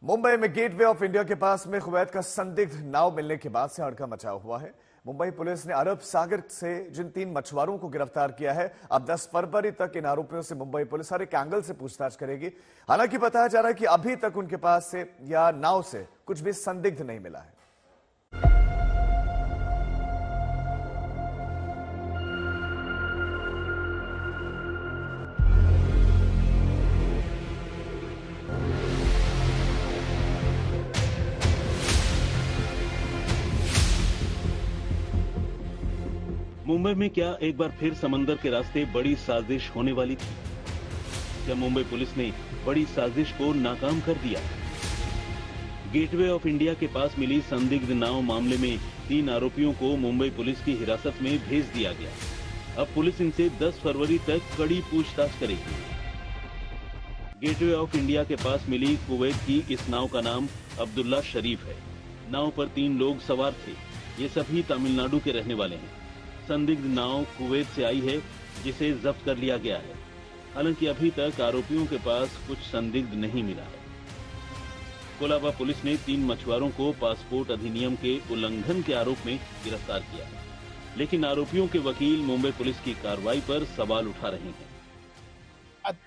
मुंबई में gateway of India के पास में कुवैत का संदिग्ध नाव मिलने के बाद से हड़कंप मचा हुआ है। मुंबई पुलिस ने अरब सागर से जिन 3 मछुआरों को गिरफ्तार किया है, अब 10 फरवरी तक इन आरोपियों से मुंबई पुलिस हर एक एंगल से पूछताछ करेगी। हालांकि बताया जा रहा है कि अभी तक उनके पास से या नाव से कुछ भी संदिग्ध नहीं मिला है। मुंबई में क्या एक बार फिर समंदर के रास्ते बड़ी साजिश होने वाली थी? क्या मुंबई पुलिस ने बड़ी साजिश को नाकाम कर दिया? गेटवे ऑफ इंडिया के पास मिली संदिग्ध नाव मामले में 3 आरोपियों को मुंबई पुलिस की हिरासत में भेज दिया गया। अब पुलिस इनसे 10 फरवरी तक कड़ी पूछताछ करेगी। गेटवे ऑफ इंडिया के पास मिली कुवैत की इस नाव का नाम अब्दुल्ला शरीफ है। नाव पर 3 लोग सवार थे। ये सभी तमिलनाडु के रहने वाले हैं। संदिग्ध नाव कुवैत से आई है, जिसे जब्त कर लिया गया है। हालांकि अभी तक आरोपियों के पास कुछ संदिग्ध नहीं मिला है। कोलाबा पुलिस ने 3 मछुआरों को पासपोर्ट अधिनियम के उल्लंघन के आरोप में गिरफ्तार किया है, लेकिन आरोपियों के वकील मुंबई पुलिस की कार्रवाई पर सवाल उठा रहे हैं।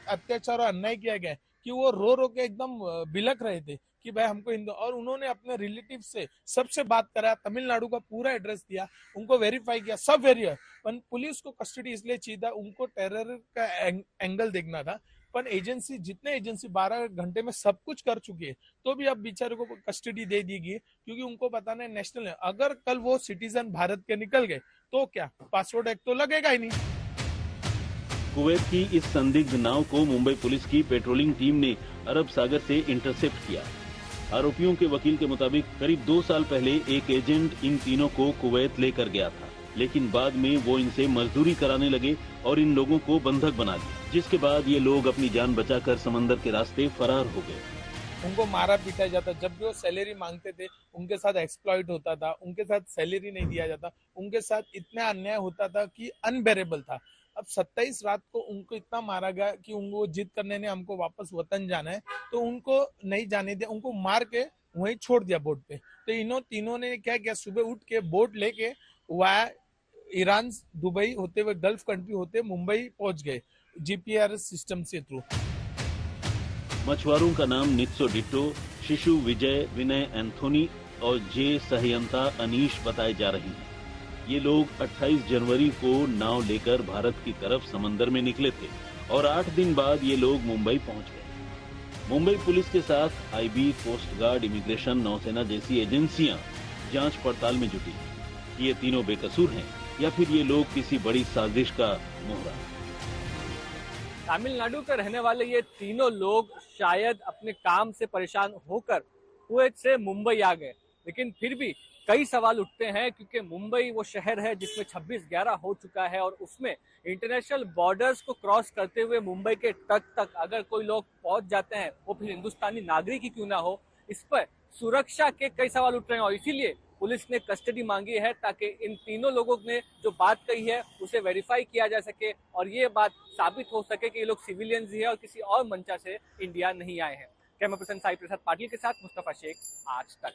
अत्याचार और अन्याय किया गया कि वो रो रो के एकदम बिलख रहे थे कि भाई हमको हिंदू, और उन्होंने अपने रिलेटिव से सबसे बात करा, तमिलनाडु का पूरा एड्रेस दिया, उनको वेरीफाई किया, सब वेरिफाई। पर पुलिस को कस्टडी इसलिए चाहिए था, उनको टेरर का एंगल देखना था। पर एजेंसी 12 घंटे में सब कुछ कर चुकी है, तो भी अब बेचारे को कस्टडी दे दी गई, क्योंकि उनको बताना है नेशनल है। अगर कल वो सिटीजन भारत के निकल गए तो क्या पासपोर्ट एक्ट तो लगेगा ही नहीं। कुवैत की इस संदिग्ध नाव को मुंबई पुलिस की पेट्रोलिंग टीम ने अरब सागर से इंटरसेप्ट किया। आरोपियों के वकील के मुताबिक करीब 2 साल पहले एक एजेंट इन तीनों को कुवैत लेकर गया था, लेकिन बाद में वो इनसे मजदूरी कराने लगे और इन लोगों को बंधक बना लिया, जिसके बाद ये लोग अपनी जान बचाकर समंदर के रास्ते फरार हो गए। उनको मारा पीटा जाता, जब भी वो सैलरी मांगते थे उनके साथ एक्सप्लॉइट होता था, उनके साथ सैलरी नहीं दिया जाता, उनके साथ इतना अन्याय होता था कि अनबेरेबल था। अब 27 रात को उनको इतना मारा गया कि उनको जिद करने ने हमको वापस वतन जाना है, तो उनको नहीं जाने दिया, उनको मार के वहीं छोड़ दिया बोट पे। तो तीनों ने क्या किया, सुबह उठ के बोट लेके वाया ईरान, दुबई होते हुए गल्फ कंट्री होते मुंबई पहुंच गए जीपीआरएस सिस्टम से थ्रू। मछुआरों का नाम नित्सो डिट्टो, शिशु विजय, विनय एंथोनी और जे सहयंता अनीश बताए जा रहे हैं। ये लोग 28 जनवरी को नाव लेकर भारत की तरफ समंदर में निकले थे और 8 दिन बाद ये लोग मुंबई पहुंच गए। मुंबई पुलिस के साथ आईबी, कोस्ट गार्ड, इमिग्रेशन, नौसेना जैसी एजेंसियां जांच पड़ताल में जुटी। ये तीनों बेकसूर हैं या फिर ये लोग किसी बड़ी साजिश का मोहरा? तमिलनाडु के रहने वाले ये तीनों लोग शायद अपने काम से परेशान होकर कुवैत से मुंबई आ गए, लेकिन फिर भी कई सवाल उठते हैं, क्योंकि मुंबई वो शहर है जिसमें 26/11 हो चुका है और उसमें इंटरनेशनल बॉर्डर्स को क्रॉस करते हुए मुंबई के तट तक अगर कोई लोग पहुंच जाते हैं, वो फिर हिंदुस्तानी नागरिक ही क्यों ना हो, इस पर सुरक्षा के कई सवाल उठ रहे हैं। और इसीलिए पुलिस ने कस्टडी मांगी है, ताकि इन तीनों लोगों ने जो बात कही है उसे वेरीफाई किया जा सके और ये बात साबित हो सके कि ये लोग सिविलियंस ही है और किसी और मंशा से इंडिया नहीं आए हैं। कैमरा पर्सन साई प्रसाद पाटिल के साथ मुस्तफा शेख, आज तक।